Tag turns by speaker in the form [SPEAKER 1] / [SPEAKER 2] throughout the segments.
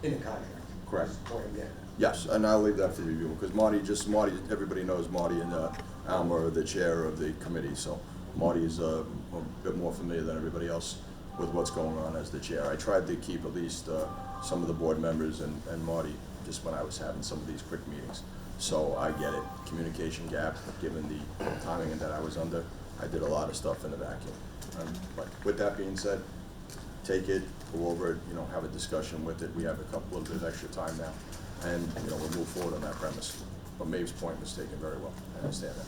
[SPEAKER 1] in the contract.
[SPEAKER 2] Correct.
[SPEAKER 1] That's the point I'm getting at.
[SPEAKER 2] Yes, and I'll leave that for review, because Marty, everybody knows Marty and Alma are the chair of the committee, so Marty is a bit more familiar than everybody else with what's going on as the chair. I tried to keep at least some of the board members and Marty, just when I was having some of these quick meetings. So I get it, communication gap, given the timing that I was under, I did a lot of stuff in the vacuum. But with that being said, take it, go over it, have a discussion with it. We have little bit of extra time now, and we'll move forward on that premise. But Maeve's point was taken very well. I understand that.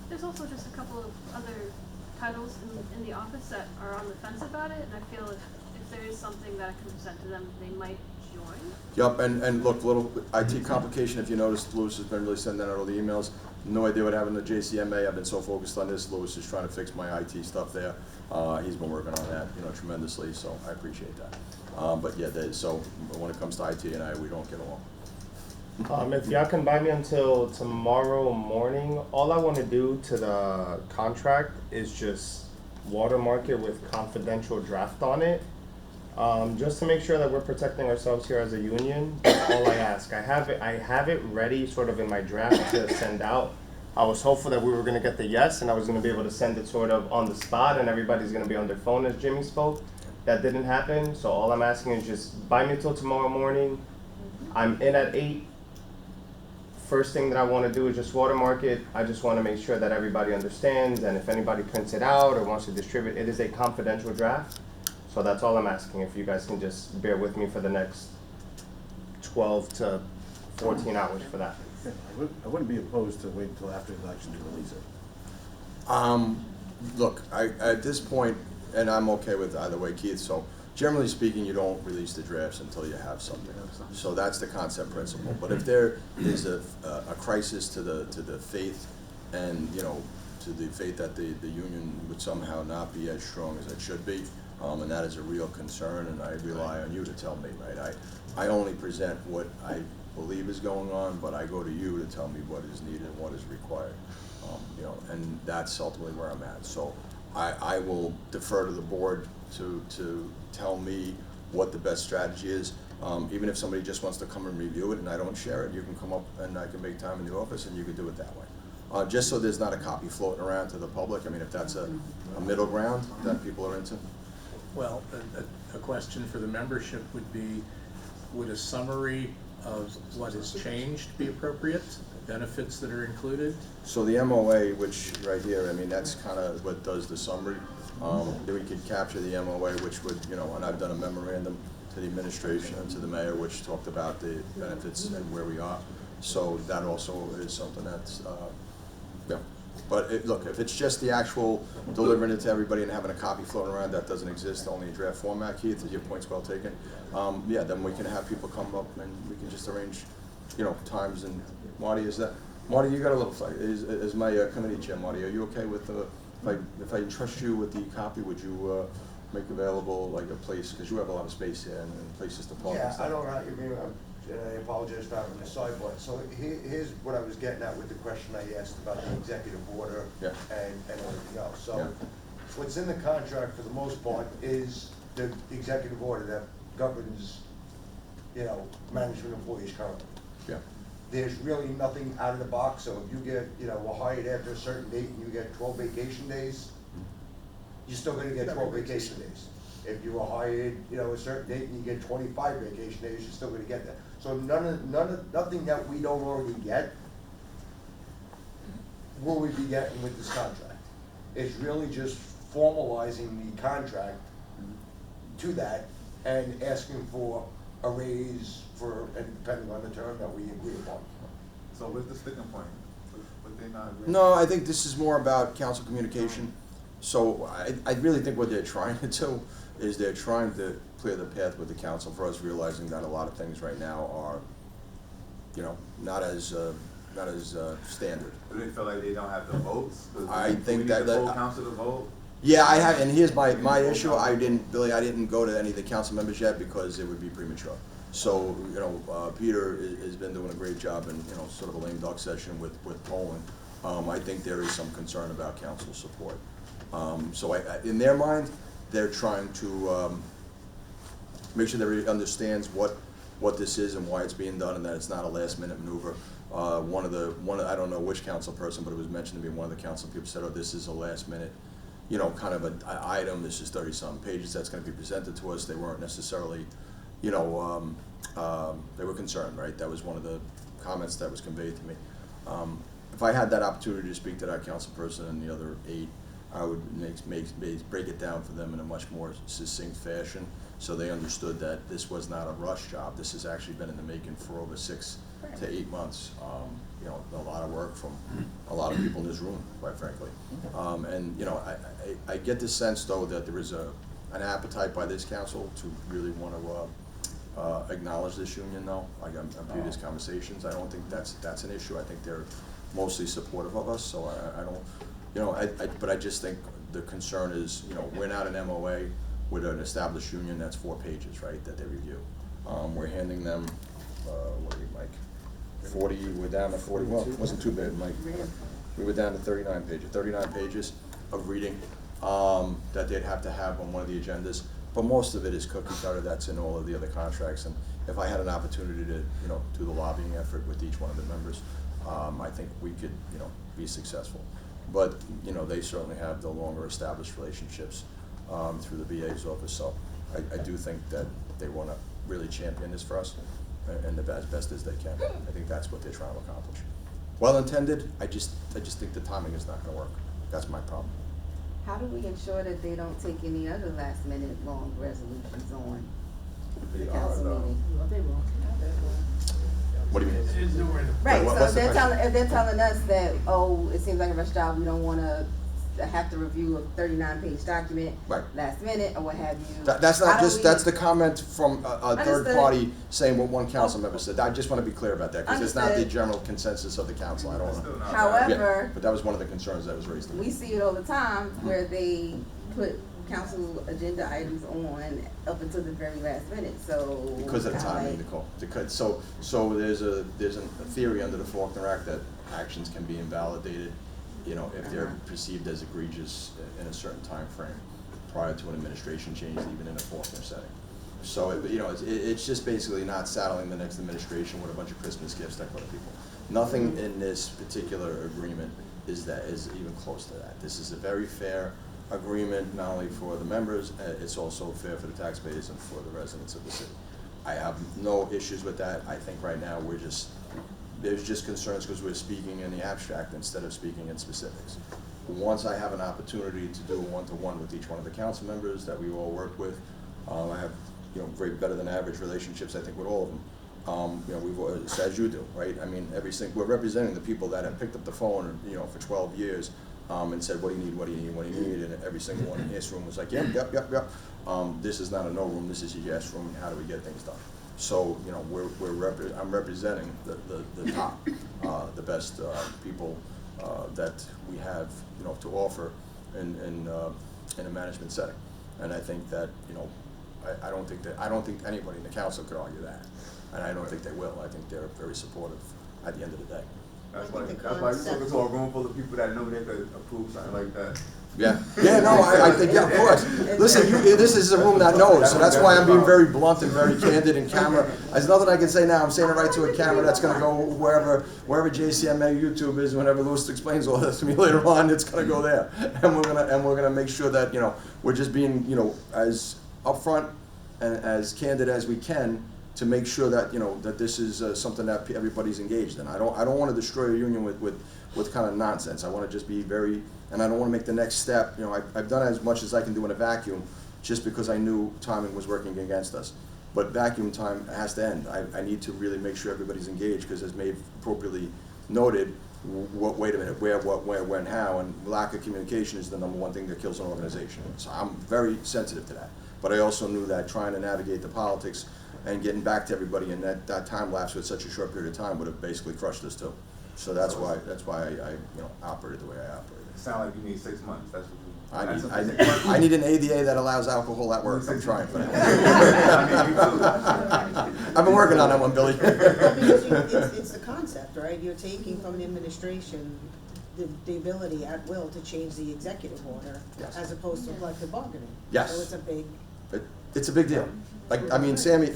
[SPEAKER 3] There's also just a couple of other titles in the office that are on the fence about it, and I feel if there is something that I can present to them, they might join.
[SPEAKER 2] Yep, and look, little IT complication, if you noticed, Lewis has been really sending out all the emails. No idea what happened to JCMA. I've been so focused on this. Lewis is trying to fix my IT stuff there. He's been working on that, tremendously, so I appreciate that. But yeah, so when it comes to IT and I, we don't get along.
[SPEAKER 4] If y'all can buy me until tomorrow morning, all I want to do to the contract is just watermark it with confidential draft on it. Just to make sure that we're protecting ourselves here as a union. That's all I ask. I have it ready sort of in my draft to send out. I was hopeful that we were going to get the yes, and I was going to be able to send it sort of on the spot, and everybody's going to be on their phone as Jimmy spoke. That didn't happen, so all I'm asking is just buy me till tomorrow morning. I'm in at 8. First thing that I want to do is just watermark it. I just want to make sure that everybody understands, and if anybody prints it out or wants to distribute, it is a confidential draft. So that's all I'm asking, if you guys can just bear with me for the next 12 to 14 hours for that.
[SPEAKER 5] I wouldn't be opposed to wait until after the election to release it.
[SPEAKER 2] Look, at this point, and I'm okay with either way, Keith, so generally speaking, you don't release the drafts until you have something. So that's the concept principle. But if there is a crisis to the faith and, to the faith that the union would somehow not be as strong as it should be, and that is a real concern, and I rely on you to tell me, right? I only present what I believe is going on, but I go to you to tell me what is needed and what is required, and that's ultimately where I'm at. So I will defer to the board to tell me what the best strategy is. Even if somebody just wants to come and review it and I don't share it, you can come up and I can make time in the office and you can do it that way. Just so there's not a copy floating around to the public. I mean, if that's a middle ground that people are into.
[SPEAKER 6] Well, a question for the membership would be, would a summary of what has changed be appropriate? Benefits that are included?
[SPEAKER 2] So the MOA, which right here, I mean, that's kind of what does the summary. Then we could capture the MOA, which would, and I've done a memorandum to the administration and to the mayor, which talked about the benefits and where we are. So that also is something that's, But look, if it's just the actual delivering it to everybody and having a copy floating around, that doesn't exist, only in draft format, Keith, your point's well taken. Then we can have people come up and we can just arrange, times. And Marty, Marty, you got a little flag. As my committee chair, Marty, are you okay with if I entrust you with the copy, would you make available like a place, because you have a lot of space here and places to park and stuff?
[SPEAKER 1] Yeah, I don't know, and I apologize for having the sidebar. So here's what I was getting at with the question I asked about the executive order and everything else. So what's in the contract for the most part is the executive order that governs, management employees currently.
[SPEAKER 2] Yeah.
[SPEAKER 1] There's really nothing out of the box. So if you get, were hired after a certain date and you get 12 vacation days, you're still gonna get 12 vacation days. If you were hired, a certain date and you get 25 vacation days, you're still gonna get that. So nothing that we don't already get will we be getting with this contract. It's really just formalizing the contract to that and asking for a raise and depending on the term that we agree upon.
[SPEAKER 7] So where's the sticking point? Would they not agree?
[SPEAKER 2] No, I think this is more about council communication. So I really think what they're trying to do is they're trying to clear the path with the council for us realizing that a lot of things right now are, not as standard.
[SPEAKER 7] Do they feel like they don't have the votes?
[SPEAKER 2] I think
[SPEAKER 7] we
[SPEAKER 2] that
[SPEAKER 7] need the full council to vote.
[SPEAKER 2] Yeah, I have, and here's my issue. I didn't go to any of the council members yet because it would be premature. So, Peter has been doing a great job in, sort of a lame duck session with Poland. I think there is some concern about council support. So in their mind, they're trying to make sure that everybody understands what what this is and why it's being done, and that it's not a last-minute maneuver. One of I don't know which council person, but it was mentioned to me, one of the council people said, oh, this is a last-minute, you know, kind of an item. This is 30-something pages that's going to be presented to us. They weren't necessarily, you know, they were concerned, right? That was one of the comments that was conveyed to me. If I had that opportunity to speak to that council person and the other 8, I would break it down for them in a much more succinct fashion, so they understood that this was not a rush job. This has actually been in the making for over 6 to 8 months. You know, a lot of work from a lot of people in this room, quite frankly. And you know, I get the sense though that there is an appetite by this council to really want to acknowledge this union though. Like on previous conversations, I don't think that's an issue. I think they're mostly supportive of us, so I don't, you know, but I just think the concern is, you know, we're not an MOA with an established union that's 4 pages, right, that they review. We're handing them, what do you, Mike? 40, we're down to 40, well, it wasn't too bad, Mike. We were down to 39 pages of reading that they'd have to have on one of the agendas. But most of it is cookie cutter, that's in all of the other contracts. And if I had an opportunity to, you know, do the lobbying effort with each one of the members, I think we could, you know, be successful. But, you know, they certainly have the longer established relationships through the VA's office. So I do think that they want to really champion this for us and as best as they can. I think that's what they're trying to accomplish. Well intended, I just think the timing is not going to work. That's my problem.
[SPEAKER 8] How do we ensure that they don't take any other last minute long resolutions on the council meeting?
[SPEAKER 2] What do you mean?
[SPEAKER 8] Right,
[SPEAKER 2] Wait,
[SPEAKER 8] so
[SPEAKER 2] what's the question?
[SPEAKER 8] if they're telling us that, oh, it seems like a rush job, we don't wanna have to review a 39-page document
[SPEAKER 2] Right.
[SPEAKER 8] last minute or what have you.
[SPEAKER 2] That's
[SPEAKER 8] how
[SPEAKER 2] not
[SPEAKER 8] do
[SPEAKER 2] just,
[SPEAKER 8] we-
[SPEAKER 2] that's the comment from a third
[SPEAKER 8] Understood.
[SPEAKER 2] party saying what one council member said. I just want to be clear about that, because it's not the
[SPEAKER 8] Understood.
[SPEAKER 2] general consensus of the council, I don't
[SPEAKER 7] That's
[SPEAKER 2] want
[SPEAKER 7] still
[SPEAKER 2] to.
[SPEAKER 7] not bad.
[SPEAKER 8] However,
[SPEAKER 2] But that was one of the concerns that was raised to me.
[SPEAKER 8] we see it all the time where they put council agenda items on up until the very last minute, so.
[SPEAKER 2] Because of the
[SPEAKER 8] kinda
[SPEAKER 2] timing,
[SPEAKER 8] like-
[SPEAKER 2] Nicole. So there's a theory under the Faulkner Act that actions can be invalidated, you know, if they're perceived as egregious in a certain time frame prior to an administration change, even in a Faulkner setting. So, you know, it's just basically not saddling the next administration with a bunch of Christmas gifts that go to people. Nothing in this particular agreement is even close to that. This is a very fair agreement, not only for the members, it's also fair for the taxpayers and for the residents of the city. I have no issues with that. I think right now there's just concerns because we're speaking in the abstract instead of speaking in specifics. Once I have an opportunity to do a one-to-one with each one of the council members that we all work with, I have, you know, better than average relationships, I think, with all of them. You know, we've, as you do, right? I mean, we're representing the people that have picked up the phone, you know, for 12 years and said, what do you need, what do you need, what do you need? And every single one in this room was like, yep. This is not a no room, this is a yes room, how do we get things done? So, you know, I'm representing the top, the best people that we have, you know, to offer in a management setting. And I think that, you know, I don't think anybody in the council could argue that. And I don't think they will. I think they're very supportive at the end of the day.
[SPEAKER 7] That's why you took us to a room full of people that know they could approve something like that.
[SPEAKER 2] Yeah, no, I think, yeah, of course. Listen, this is a room that knows, so that's why I'm being very blunt and very candid in camera. There's nothing I can say now, I'm saying it right to a camera that's gonna go wherever JCMA YouTube is, whenever Lewis explains all this to me later on, it's gonna go there. And we're gonna make sure that, you know, we're just being, you know, as upfront and as candid as we can to make sure that, you know, that this is something that everybody's engaged in. I don't wanna destroy a union with kind of nonsense. I wanna just be very, and I don't want to make the next step. You know, I've done as much as I can do in a vacuum just because I knew timing was working against us. But vacuum time has to end. I need to really make sure everybody's engaged because, as Maeve appropriately noted, wait a minute, where, what, where, when, how, and lack of communication is the #1 thing that kills an organization. So I'm very sensitive to that. But I also knew that trying to navigate the politics and getting back to everybody in that time lapse with such a short period of time would have basically crushed us too. So that's why I you know, operated the way I operated.
[SPEAKER 7] It sounds like you need 6 months, that's what you.
[SPEAKER 2] I need an ADA that allows alcohol at work. I'm trying for that. I've been working on that one, Billy.
[SPEAKER 9] Because it's the concept, right? You're taking from the administration the ability at will to change the executive order,
[SPEAKER 2] Yes.
[SPEAKER 9] as opposed to collective bargaining.
[SPEAKER 2] Yes.
[SPEAKER 9] So it's a big.
[SPEAKER 2] It's a big deal. Like, I mean, Sammy,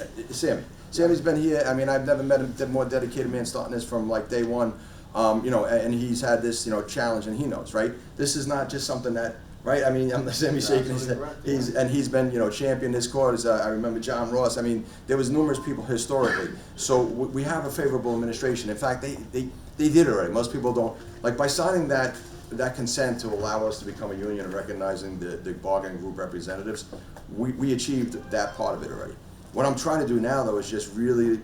[SPEAKER 2] Sammy's been here, I mean, I've never met a more dedicated man starting this from like day one. You know, and he's had this, you know, challenge, and he knows, right? This is not just something that, right? I mean, I'm Sammy's shaking his head. He's been, you know, champion his cause. I remember John Ross. I mean, there was numerous people historically. So we have a favorable administration. In fact, they did it already. Most people don't, like by signing that consent to allow us to become a union and recognizing the bargaining group representatives, we achieved that part of it already. What I'm trying to do now, though, is just really,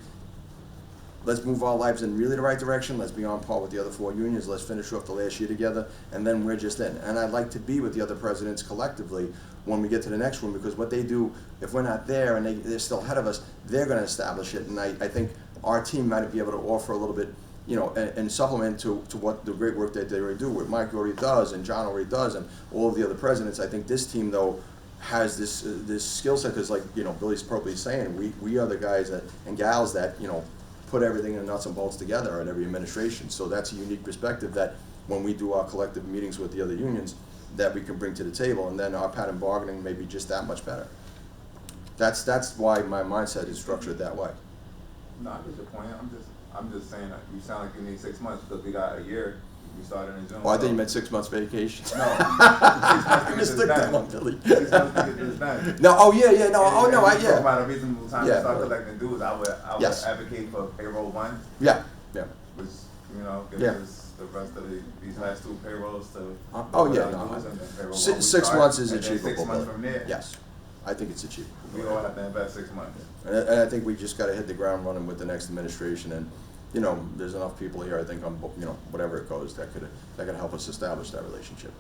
[SPEAKER 2] let's move our lives in really the right direction. Let's be on par with the other 4 unions. Let's finish off the last year together, and then we're just in. And I'd like to be with the other presidents collectively when we get to the next one, because what they do, if we're not there and they're still ahead of us, they're going to establish it. And I think our team might be able to offer a little bit, you know, and supplement to what the great work that they already do, what Mike already does and John already does, and all of the other presidents. I think this team, though, has this skill set, because like, you know, Billy's probably saying, we are the guys and gals that, you know, put everything in nuts and bolts together at every administration. So that's a unique perspective that when we do our collective meetings with the other unions, that we can bring to the table, and then our pattern bargaining may be just that much better. That's why my mindset is structured that way.
[SPEAKER 7] No, I get your point. I'm just saying that you sound like you need 6 months because we got a year. We started in June.
[SPEAKER 2] Oh, I think you meant 6 months vacation.
[SPEAKER 7] No, 6 months to get this done.
[SPEAKER 2] Billy.
[SPEAKER 7] 6 months to get this done.
[SPEAKER 2] No, oh yeah, no, oh no,
[SPEAKER 7] Talk
[SPEAKER 2] yeah.
[SPEAKER 7] about a reasonable time
[SPEAKER 2] Yeah.
[SPEAKER 7] to start collecting dues. I would
[SPEAKER 2] Yes.
[SPEAKER 7] advocate for payroll 1,
[SPEAKER 2] Yeah.
[SPEAKER 7] which, you know, gives
[SPEAKER 2] Yeah.
[SPEAKER 7] us the rest of these last 2 payrolls to.
[SPEAKER 2] Oh yeah,
[SPEAKER 7] put
[SPEAKER 2] no.
[SPEAKER 7] our dues, and then payroll 1 we
[SPEAKER 2] 6
[SPEAKER 7] start,
[SPEAKER 2] months is
[SPEAKER 7] and then
[SPEAKER 2] achievable.
[SPEAKER 7] 6 months
[SPEAKER 2] but
[SPEAKER 7] from there.
[SPEAKER 2] Yes, I think it's achievable.
[SPEAKER 7] We all have to invest 6 months.
[SPEAKER 2] And I think we just got to hit the ground running with the next administration, and you know, there's enough people here. I think on, you know, whatever it goes, that could help us establish that relationship.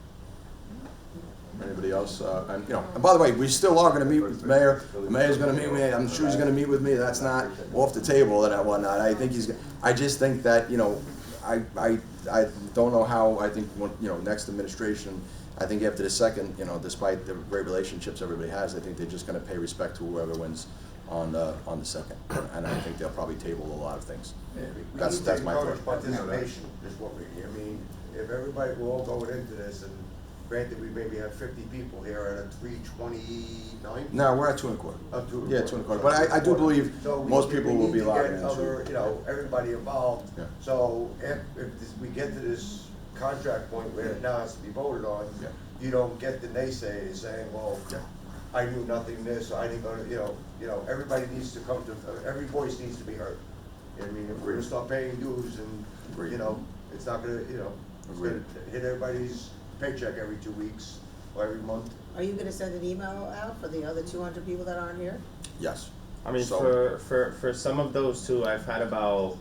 [SPEAKER 2] Anybody else? And you know, and by the way, we still are going to meet with the mayor. The mayor's going to meet with me. I'm sure he's going to meet with me. That's not off the table and whatnot. I think he's. I just think that, you know, I don't know how. I think when, you know, next administration, I think after the second, you know, despite the great relationships everybody has, I think they're just going to pay respect to whoever wins on the second, and I think they'll probably table a lot of things. That's my
[SPEAKER 1] encourage
[SPEAKER 2] thought.
[SPEAKER 1] participation is what I mean, if everybody, we're all going into this, and granted, we maybe have 50 people here at a 329.
[SPEAKER 2] No, we're at 2 1/4. Yeah, 2 1/4. But I do believe
[SPEAKER 1] So
[SPEAKER 2] most people will be
[SPEAKER 1] we need to
[SPEAKER 2] logging
[SPEAKER 1] get
[SPEAKER 2] into.
[SPEAKER 1] other, you know, everybody involved.
[SPEAKER 2] Yeah.
[SPEAKER 1] So if we get to this contract point where it now has to be voted on,
[SPEAKER 2] Yeah.
[SPEAKER 1] you don't get the naysayers saying, well,
[SPEAKER 2] Yeah.
[SPEAKER 1] I knew nothing this, I didn't go to, you know, everybody needs to come to, every voice needs to be heard. You know what I mean, if we're gonna start paying dues and,
[SPEAKER 2] Agreed.
[SPEAKER 1] you know, it's not gonna, you know, it's gonna
[SPEAKER 2] Agreed.
[SPEAKER 1] hit everybody's paycheck every 2 weeks or every month.
[SPEAKER 9] Are you gonna send an email out for the other 200 people that aren't here?
[SPEAKER 2] Yes.
[SPEAKER 4] I mean,
[SPEAKER 2] So-
[SPEAKER 4] for some of those too, I've had about,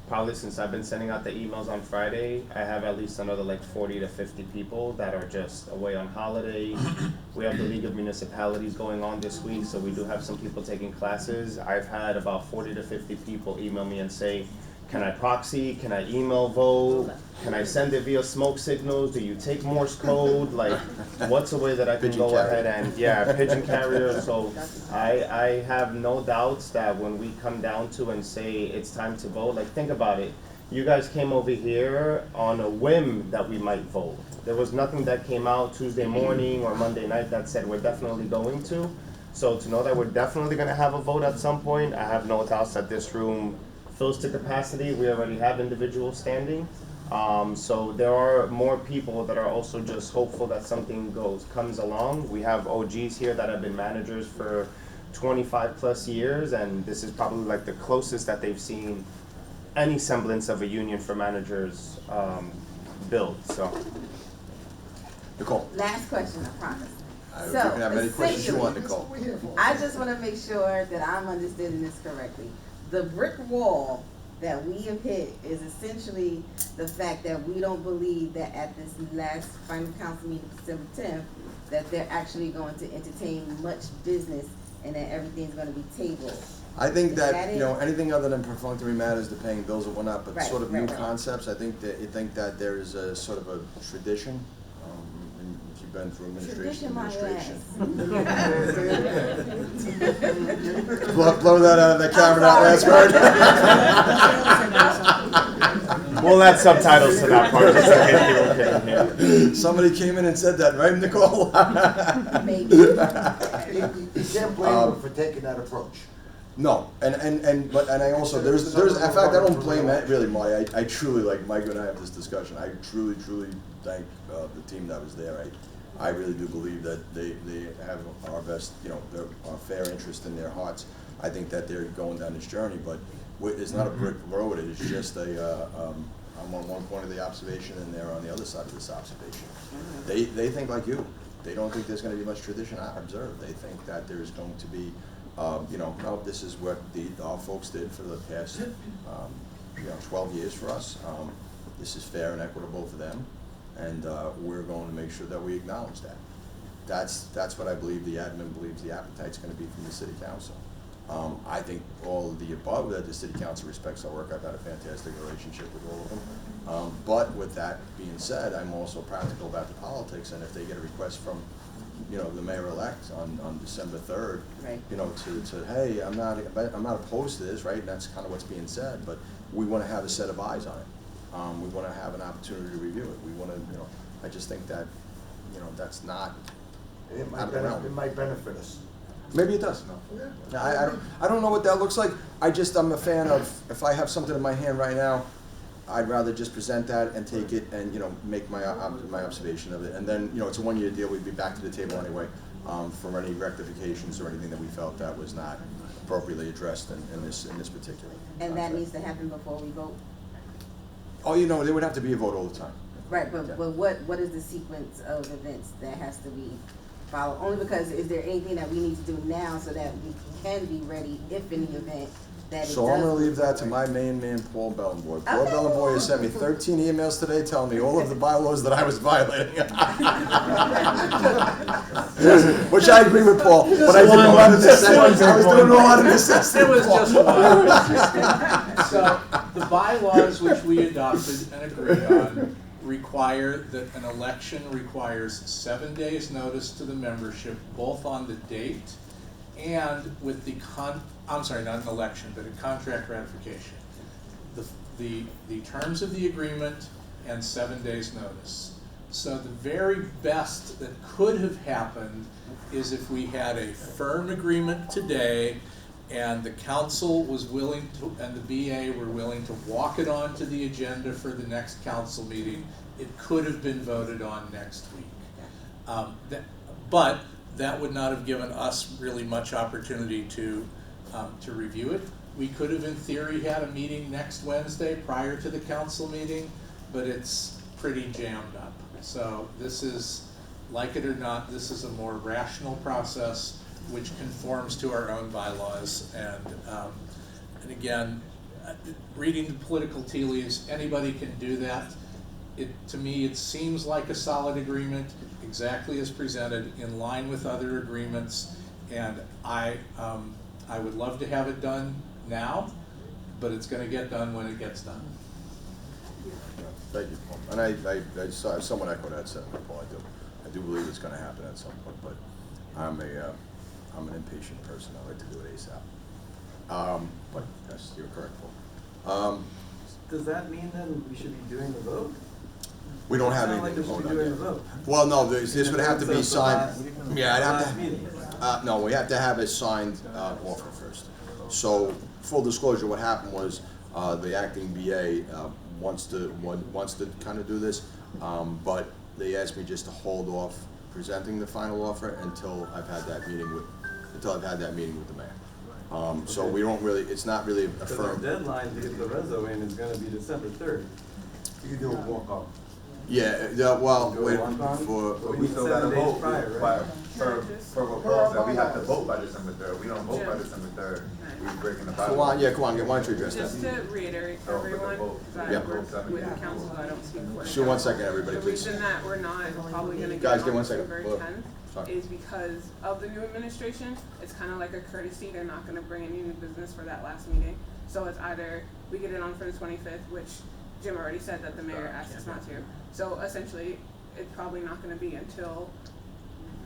[SPEAKER 4] probably since I've been sending out the emails on Friday, I have at least another like 40 to 50 people that are just away on holiday. We have the League of Municipalities going on this week, so we do have some people taking classes. I've had about 40 to 50 people email me and say, can I proxy, can I email vote, can I send it via smoke signals, do you take Morse code, like, what's a way that I can
[SPEAKER 2] Pigeon
[SPEAKER 4] go
[SPEAKER 2] carrier.
[SPEAKER 4] ahead and, yeah, pigeon carrier, so I have no doubts that when we come down to and say it's time to vote, like, think about it, you guys came over here on a whim that we might vote. There was nothing that came out Tuesday morning or Monday night that said we're definitely going to, so to know that we're definitely gonna have a vote at some point, I have no doubts that this room fills to capacity. We already have individuals standing. So there are more people that are also just hopeful that something comes along. We have OGs here that have been managers for 25 plus years, and this is probably like the closest that they've seen any semblance of a union for managers build, so.
[SPEAKER 2] Nicole,
[SPEAKER 8] Last question, I promise.
[SPEAKER 2] you can have any questions you want,
[SPEAKER 8] essentially,
[SPEAKER 2] Nicole.
[SPEAKER 8] I just wanna make sure that I'm understanding this correctly. The brick wall that we have hit is essentially the fact that we don't believe that at this last final council meeting, December 10th, that they're actually going to entertain much business and that everything's gonna be tabled.
[SPEAKER 2] I think
[SPEAKER 8] Is
[SPEAKER 2] that,
[SPEAKER 8] that
[SPEAKER 2] you know,
[SPEAKER 8] it?
[SPEAKER 2] anything other than perfunctory matters, the paying bills or whatnot, but
[SPEAKER 8] Right,
[SPEAKER 2] sort of
[SPEAKER 8] right,
[SPEAKER 2] new
[SPEAKER 8] right.
[SPEAKER 2] concepts, I think that there is a sort of a tradition. And if you've been through administration,
[SPEAKER 8] Tradition my
[SPEAKER 2] blow that out of the camera, that last word.
[SPEAKER 4] We'll add subtitles to that part just in case people couldn't hear.
[SPEAKER 2] Somebody came in and said that, right, Nicole?
[SPEAKER 8] Maybe.
[SPEAKER 1] You can't blame them for taking that approach.
[SPEAKER 2] No, and I also, there's, in fact, I don't blame that really, Marty. I truly, like, Mike and I have this discussion, I truly thank the team that was there. I really do believe that they have our best, our fair interest in their hearts. I think that they're going down this journey, but it's not a brick road, it is just I'm on one corner of the observation and they're on the other side of this observation. They think like you. They don't think there's gonna be much tradition I observe. They think that there's going to be, no, this is what our folks did for the past, 12 years for us. This is fair and equitable for them, and we're going to make sure that we acknowledge that. That's what I believe the admin believes the appetite's gonna be from the city council. I think all of the above, that the city council respects our work. I've had a fantastic relationship with all of them. But with that being said, I'm also practical about the politics, and if they get a request from, the mayor-elect on December 3rd,
[SPEAKER 8] Right.
[SPEAKER 2] To hey, I'm not opposed to this, right? And that's kind of what's being said, but we want to have a set of eyes on it. We want to have an opportunity to review it. We want to, I just think that, that's not out of the realm.
[SPEAKER 1] It might benefit us.
[SPEAKER 2] Maybe it does. I don't know what that looks like. I'm a fan of, if I have something in my hand right now, I'd rather just present that and take it and, make my observation of it. And then, it's a 1-year deal. We'd be back to the table anyway, for any rectifications or anything that we felt that was not appropriately addressed in this particular.
[SPEAKER 8] And that needs to happen before we vote?
[SPEAKER 2] Oh, there would have to be a vote all the time.
[SPEAKER 8] Right, but what is the sequence of events that has to be followed? Only because, is there anything that we need to do now so that we can be ready if in the event that it does?
[SPEAKER 2] So I'm gonna leave that to my main man, Paul Bellenboy. Paul Bellenboy has sent me 13 emails today telling me all of the bylaws that I was violating. Which I agree with Paul, but I didn't know how to necessity. I was doing a lot of necessity.
[SPEAKER 6] It was just one. So, the bylaws which we adopted and agreed on require that an election requires 7 days notice to the membership, both on the date and with the I'm sorry, not an election, but a contract ratification. The terms of the agreement and 7 days notice. So the very best that could have happened is if we had a firm agreement today and the council was willing to, and the BA were willing to walk it onto the agenda for the next council meeting, it could have been voted on next week. But that would not have given us really much opportunity to review it. We could have, in theory, had a meeting next Wednesday prior to the council meeting, but it's pretty jammed up. So this is, like it or not, this is a more rational process which conforms to our own bylaws. And again, reading the political tea leaves, anybody can do that. To me, it seems like a solid agreement, exactly as presented, in line with other agreements, and I would love to have it done now, but it's going to get done when it gets done.
[SPEAKER 2] Thank you, Paul. And I somewhat echo that sentiment, Paul. I do believe it's going to happen at some point, but I'm an impatient person. I like to do it ASAP. But yes, you're correct, Paul.
[SPEAKER 10] Does that mean then we should be doing the vote?
[SPEAKER 2] We don't have anything to vote on yet. Well, no, this would have to be signed. Yeah, I'd have to. No, we have to have a signed offer first. So, full disclosure, what happened was the acting BA wants to kind of do this, but they asked me just to hold off presenting the final offer until I've had that meeting with the mayor. So we don't really. It's not really a firm.
[SPEAKER 10] The deadline to get the reso in is going to be December 3rd.
[SPEAKER 1] You can do a walk-up.
[SPEAKER 2] Yeah, well, wait,
[SPEAKER 7] But we still gotta vote for what Paul said, we have to vote by December 3rd. We don't vote by December 3rd, we're breaking the bylaws.
[SPEAKER 2] why don't you address that?
[SPEAKER 11] Just to reiterate for everyone, because I work with the council, so I don't speak for the
[SPEAKER 2] Sure, 1 second,
[SPEAKER 11] council.
[SPEAKER 2] everybody, please.
[SPEAKER 11] The reason that we're not probably gonna
[SPEAKER 2] Guys,
[SPEAKER 11] get
[SPEAKER 2] get 1
[SPEAKER 11] on
[SPEAKER 2] second.
[SPEAKER 11] December
[SPEAKER 2] Look.
[SPEAKER 11] 10th
[SPEAKER 2] Sorry.
[SPEAKER 11] is because of the new administration. It's kind of like a courtesy. They're not gonna bring any new business for that last meeting. So it's either we get it on for the 25th, which Jim already said that the mayor asked us not to. So essentially, it's probably not going to be until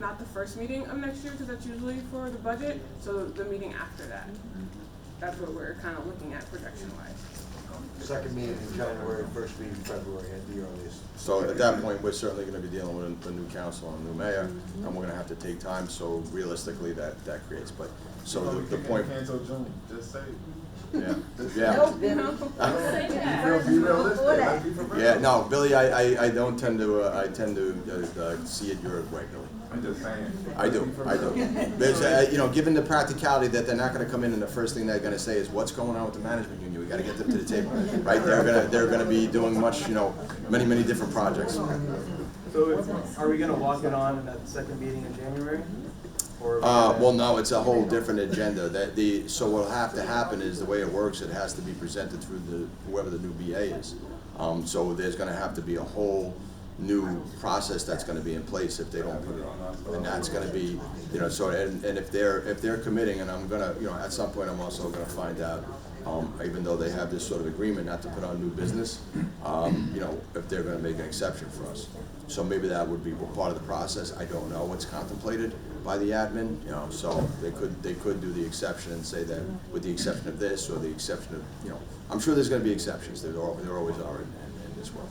[SPEAKER 11] not the first meeting of next year, because that's usually for the budget. So the meeting after that. That's what we're kind of looking at projection-wise.
[SPEAKER 1] Second meeting in January, first meeting in February at the earliest.
[SPEAKER 2] So at that point, we're certainly going to be dealing with a new council and a new mayor, and we're going to have to take time. So realistically, that creates. But So the point,
[SPEAKER 7] Cancel June, just say.
[SPEAKER 2] yeah, yeah.
[SPEAKER 8] No, Billy.
[SPEAKER 7] Be realistic, let's be for real.
[SPEAKER 2] Yeah, no, Billy, I don't tend to, I tend to see it your way, Billy.
[SPEAKER 7] I'm just saying.
[SPEAKER 2] I do. Because, you know, given the practicality that they're not gonna come in and the first thing they're gonna say is, what's going on with the management union? We gotta get them to the table, right? They're gonna be doing much, you know, many different projects.
[SPEAKER 10] So are we gonna walk it on in that second meeting in January? Or
[SPEAKER 2] Well, no, it's a whole different agenda. So what'll have to happen is, the way it works, it has to be presented through whoever the new BA is. So there's gonna have to be a whole new process that's gonna be in place if they don't put it on. And that's gonna be, you know, so, and if they're committing, and I'm gonna, you know, at some point I'm also gonna find out, even though they have this sort of agreement not to put on new business, you know, if they're gonna make an exception for us. So maybe that would be part of the process. I don't know what's contemplated by the admin, you know, so they could do the exception and say that with the exception of this, or the exception of, you know, I'm sure there's gonna be exceptions. There always are in this world.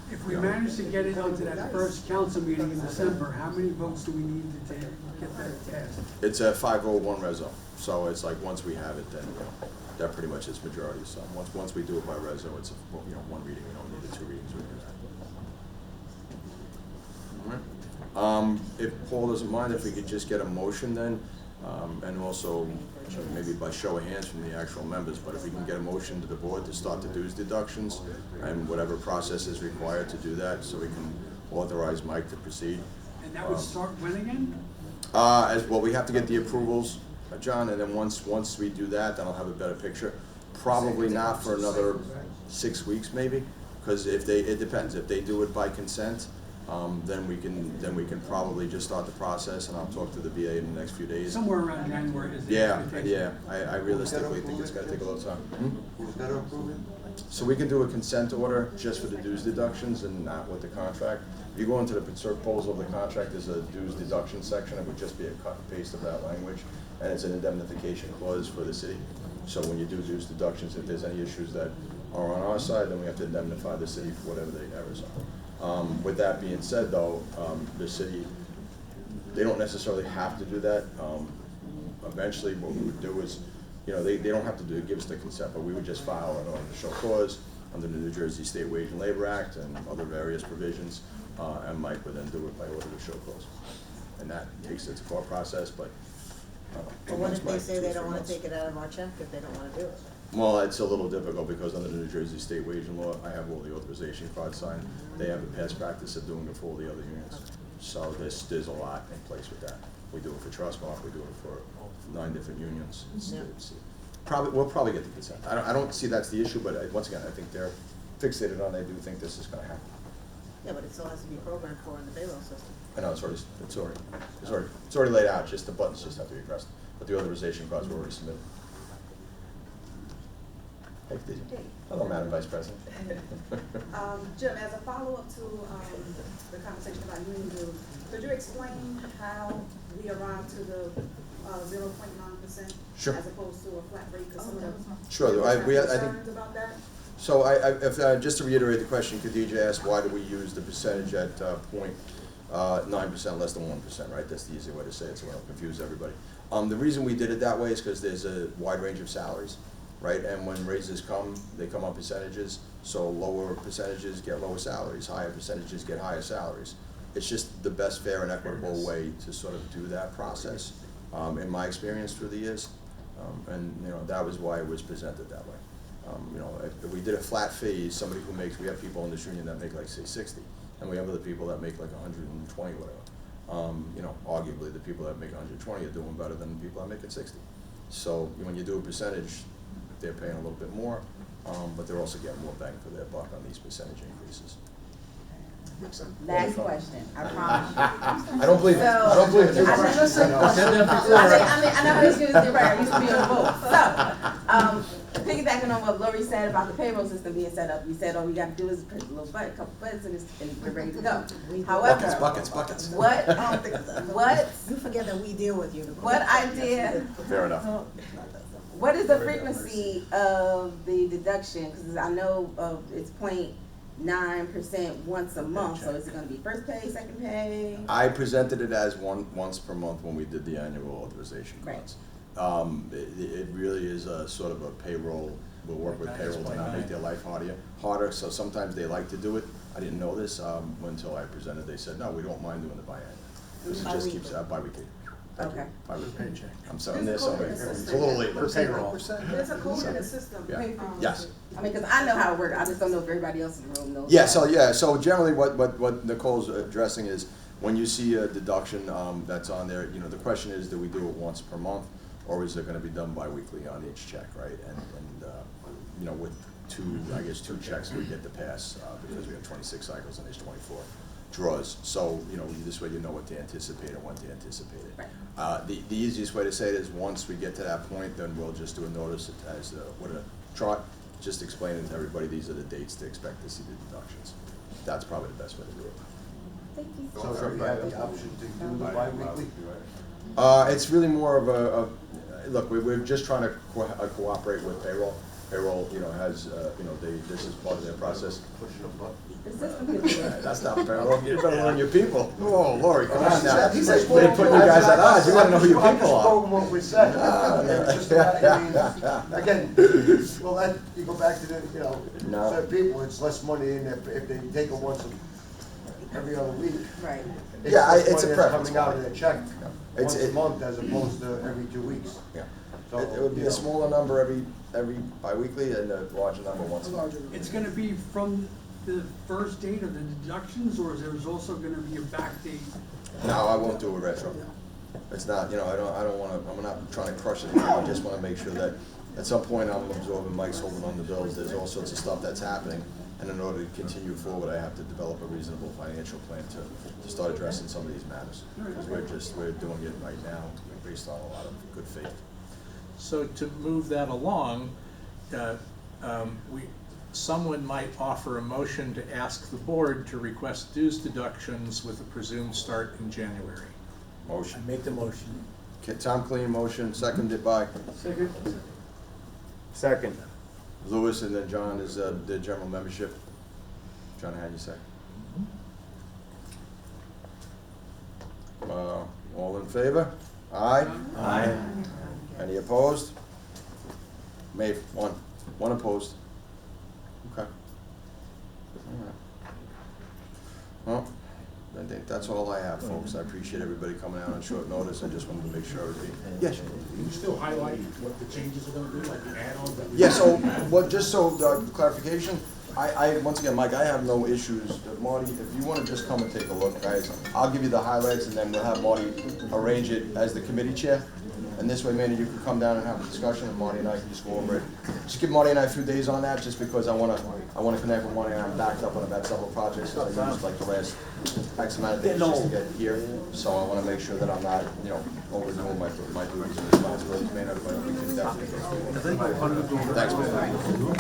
[SPEAKER 12] If we manage to get it onto that first council meeting in December, how many votes do we need to get that passed?
[SPEAKER 2] It's a 501 reso, so it's like, once we have it, then, you know, that pretty much is majority. So once we do it by reso, it's, you know, one reading. We don't need the two readings. We do that. All right. If Paul doesn't mind, if we could just get a motion then, and also maybe by show of hands from the actual members, but if we can get a motion to the board to start the dues deductions and whatever process is required to do that, so we can authorize Mike to proceed.
[SPEAKER 12] And that would start when again?
[SPEAKER 2] As well, we have to get the approvals, John, and then once we do that, then I'll have a better picture. Probably not for another 6 weeks, maybe, because it depends. If they do it by consent, then we can probably just start the process, and I'll talk to the BA in the next few days.
[SPEAKER 12] Somewhere around January is the
[SPEAKER 2] Yeah,
[SPEAKER 12] expectation.
[SPEAKER 2] yeah. I realistically think it's gonna take a little time.
[SPEAKER 1] Who's gonna approve it?
[SPEAKER 2] So we can do a consent order just for the dues deductions and not with the contract. If you go into the proposal of the contract, there's a dues deduction section. It would just be a cut and paste of that language, and it's an indemnification clause for the city. So when you do dues deductions, if there's any issues that are on our side, then we have to indemnify the city for whatever the errors are. With that being said, though, the city, they don't necessarily have to do that. Eventually, what we would do is, you know, they don't have to give us the consent, but we would just file an order to show cause under the New Jersey State Wage and Labor Act and other various provisions, and Mike would then do it by order to show cause. And that takes it to court process, but.
[SPEAKER 9] But what if they say they don't wanna take it out of our check if they don't wanna do it?
[SPEAKER 2] Well, it's a little difficult because under the New Jersey State Wage and Law, I have all the authorization cards signed. They have a past practice of doing it for all the other unions. So there's a lot in place with that. We do it for Trustmark, we do it for 9 different unions. We'll probably get the consent. I don't see that's the issue, but once again, I think they're fixated on, they do think this is gonna happen.
[SPEAKER 9] Yeah, but it still has to be programmed for in the payroll system.
[SPEAKER 2] I know, it's already laid out, just the buttons just have to be pressed. But the authorization cards were already submitted. Hello, Madam Vice President.
[SPEAKER 13] Jim, as a follow-up to the conversation about union dues, could you explain how we arrived to the 0.9%?
[SPEAKER 2] Sure.
[SPEAKER 13] As opposed to a flat rate, because some of those.
[SPEAKER 2] Sure, I think.
[SPEAKER 13] Concerns about that?
[SPEAKER 2] So just to reiterate the question, Khadija asked, why do we use the percentage at 0.9%, less than 1%, right? That's the easy way to say it, so we don't confuse everybody. The reason we did it that way is because there's a wide range of salaries, right? And when raises come, they come on percentages, so lower percentages get lower salaries, higher percentages get higher salaries. It's just the best, fair, and equitable way to sort of do that process, in my experience through the years. And, you know, that was why it was presented that way. You know, if we did a flat fee, somebody who makes, we have people in this union that make like, say, 60, and we have other people that make like 120, whatever. You know, arguably the people that make 120 are doing better than the people that make it 60. So when you do a percentage, they're paying a little bit more, but they're also getting more bang for their buck on these percentage increases.
[SPEAKER 8] Last question, I promise you.
[SPEAKER 2] I don't believe it. I don't believe it.
[SPEAKER 8] I know how these units get right. I used to be on both. So, piggybacking on what Lori said about the payroll system being set up, you said all we got to do is press a little button, a couple buttons, and we're ready to go. However,
[SPEAKER 2] Buckets.
[SPEAKER 8] what?
[SPEAKER 9] You forget that we deal with you.
[SPEAKER 8] What idea?
[SPEAKER 2] Fair enough.
[SPEAKER 8] What is the frequency of the deduction? Because I know it's 0.9% once a month, so is it gonna be first pay, second pay?
[SPEAKER 2] I presented it as once per month when we did the annual authorization cards. It really is a sort of a payroll, we'll work with payroll to not make their life harder, so sometimes they like to do it. I didn't know this, until I presented, they said, no, we don't mind doing the biannual. It just keeps, bi-weekly.
[SPEAKER 8] Okay.
[SPEAKER 2] Bi-weekly. I'm sorry, I'm there somewhere, it's a little late.
[SPEAKER 13] There's a code in the system.
[SPEAKER 2] Yeah. Yes.
[SPEAKER 8] I mean, cause I know how it works, I just don't know if everybody else in the room knows.
[SPEAKER 2] Yeah, so generally what Nicole's addressing is, when you see a deduction, that's on there, you know, the question is, do we do it once per month, or is it gonna be done bi-weekly on each check, right? And you know, with two checks we get to pass, because we have 26 cycles and there's 24 draws. So, you know, this way you know what to anticipate and when to anticipate it.
[SPEAKER 8] Right.
[SPEAKER 2] The easiest way to say it is, once we get to that point, then we'll just do a notice as, with a chart, just explaining to everybody, these are the dates to expect to see the deductions. That's probably the best way to do it.
[SPEAKER 8] Thank you.
[SPEAKER 1] So we have the option to do the bi-weekly?
[SPEAKER 2] It's really more of look, we're just trying to cooperate with payroll. Payroll, you know, has, you know, this is part of their process. That's not payroll. You better learn your people. Oh, Lori, come on now. They put you guys at odds. You gotta know who your people are.
[SPEAKER 1] What we said. Again, well, you go back to the, you know, certain people, it's less money in if they take it every other week.
[SPEAKER 8] Right.
[SPEAKER 2] Yeah,
[SPEAKER 1] less
[SPEAKER 2] it's a
[SPEAKER 1] money
[SPEAKER 2] preference.
[SPEAKER 1] coming out of their check once a
[SPEAKER 2] It-
[SPEAKER 1] month as opposed to every 2 weeks.
[SPEAKER 2] Yeah.
[SPEAKER 1] So,
[SPEAKER 2] It would be
[SPEAKER 1] you
[SPEAKER 2] a
[SPEAKER 1] know.
[SPEAKER 2] smaller number every bi-weekly and a larger number once a month.
[SPEAKER 12] It's gonna be from the first date of the deductions, or is there also gonna be a back date?
[SPEAKER 2] No, I won't do a retro. It's not, you know, I don't wanna, I'm not trying to crush it. I just wanna make sure that at some point I'm absorbing Mike's holding on the bills. There's all sorts of stuff that's happening. And in order to continue forward, I have to develop a reasonable financial plan to start addressing some of these matters. Because we're doing it right now based on a lot of good faith.
[SPEAKER 6] So to move that along, someone might offer a motion to ask the board to request dues deductions with a presumed start in January.
[SPEAKER 2] Motion.
[SPEAKER 5] Make the motion.
[SPEAKER 2] Okay, Tom Clean motion, seconded by
[SPEAKER 4] Second.
[SPEAKER 2] Lewis, and then John is the general membership. John, how do you say? All in favor? Aye?
[SPEAKER 5] Aye.
[SPEAKER 2] Any opposed? Maeve, one opposed. Okay. All right. Well, I think that's all I have, folks. I appreciate everybody coming out on short notice. I just wanted to make sure everybody. Yes.
[SPEAKER 5] Can you still highlight what the changes are gonna be, like the add-ons that we?
[SPEAKER 2] Yeah, so, just so, clarification, once again, Mike, I have no issues. Marty, if you wanna just come and take a look, guys, I'll give you the highlights, and then we'll have Marty arrange it as the committee chair. And this way, Manny, you can come down and have a discussion, and Marty and I can just go over it. Just give Marty and I a few days on that, just because I wanna connect with Marty, and I'm backed up on about several projects, so I used like the last X amount of days just to get here. So I wanna make sure that I'm not, you know, overdoing my duties and responsibilities, man, but we can definitely go through it. Thanks, man.